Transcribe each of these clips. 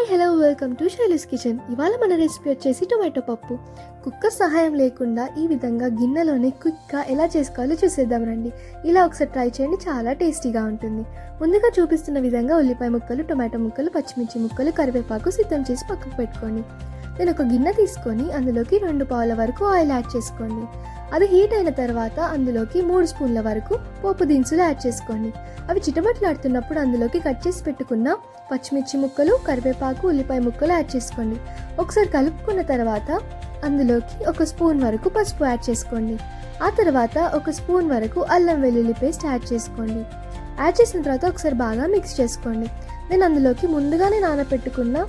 Hi hello welcome to Shaili's kitchen. ఇవాళ మన recipe వచ్చేసి టొమాటో పప్పు. కుక్కర్ సహాయం లేకుండా ఈ విధంగా గిన్నెలోనే క్విక్గా ఎలా చేసుకోవాలో చూసేద్దాం రండి. ఇలా ఒకసారి ట్రై చేయండి, చాలా టేస్టీగా ఉంటుంది. ముందుగా చూపిస్తున్న విధంగా ఉల్లిపాయ ముక్కలు, టొమాటో ముక్కలు, పచ్చిమిర్చి ముక్కలు, కరివేపాకు సిద్ధం చేసి పక్కకు పెట్టుకోండి. నేను ఒక గిన్నె తీసుకొని అందులోకి 2 పావుల వరకు ఆయిల్ యాడ్ చేసుకోండి. అది హీట్ అయిన తర్వాత అందులోకి 3 స్పూన్ల వరకు పోపు దినుసులు యాడ్ చేసుకోండి. అవి చిటమట్లాడుతున్నప్పుడు అందులోకి కట్ చేసి పెట్టుకున్న పచ్చిమిర్చి ముక్కలు, కరివేపాకు, ఉల్లిపాయ ముక్కలు యాడ్ చేసుకోండి. ఒకసారి కలుపుకున్న తర్వాత అందులోకి 1 స్పూన్ వరకు పసుపు యాడ్ చేసుకోండి. ఆ తర్వాత 1 స్పూన్ వరకు అల్లం వెల్లుల్లి పేస్ట్ యాడ్ చేసుకోండి. యాడ్ చేసిన తర్వాత ఒకసారి బాగా మిక్స్ చేసుకోండి. నేను అందులోకి ముందుగానే నానబెట్టుకున్న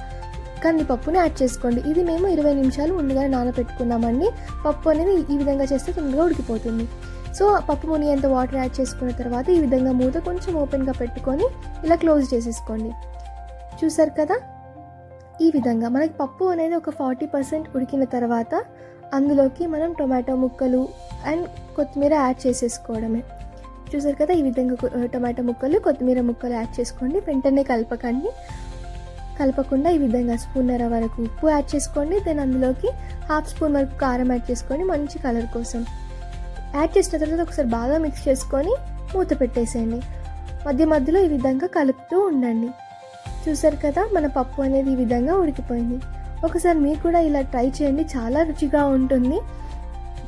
కందిపప్పుని యాడ్ చేసుకోండి. ఇది మేము 20 నిమిషాలు ముందుగానే నానబెట్టుకున్నామండి. పప్పు అనేది ఈ విధంగా చేస్తే తొందరగా ఉడికిపోతుంది. సో పప్పు మునిగేంత వాటర్ యాడ్ చేసుకున్న తర్వాత ఈ విధంగా మూత కొంచెం ఓపెన్గా పెట్టుకొని ఇలా క్లోజ్ చేసేసుకోండి. చూసారు కదా, ఈ విధంగా మనకి పప్పు అనేది ఒక 40% ఉడికిన తర్వాత అందులోకి మనం టొమాటో ముక్కలు అండ్ కొత్తిమీర యాడ్ చేసేసుకోవడమే. చూసారు కదా, ఈ విధంగా టొమాటో ముక్కలు, కొత్తిమీర ముక్కలు యాడ్ చేసుకోండి. వెంటనే కలపకుండా ఈ విధంగా స్పూన్నర వరకు ఉప్పు యాడ్ చేసుకోండి. దెన్ అందులోకి 1/2 స్పూన్ వరకు కారం యాడ్ చేసుకోండి, మంచి కలర్ కోసం. యాడ్ చేసిన తర్వాత ఒకసారి బాగా మిక్స్ చేసుకొని మూత పెట్టేసేయండి. మధ్య మధ్యలో ఈ విధంగా కలుపుతూ ఉండండి. చూసారు కదా, మన పప్పు అనేది ఈ విధంగా ఉడికిపోయింది. ఒకసారి మీరు కూడా ఇలా ట్రై చేయండి, చాలా రుచిగా ఉంటుంది.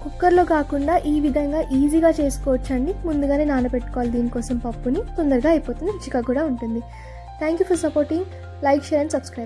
కుక్కర్లో కాకుండా ఈ విధంగా ఈజీగా చేసుకోవచ్చండి. ముందుగానే నానబెట్టుకోవాలి దీనికోసం పప్పుని, తొందరగా అయిపోతుంది, రుచిగా కూడా ఉంటుంది. Thank you for supporting. Like, share and subscribe.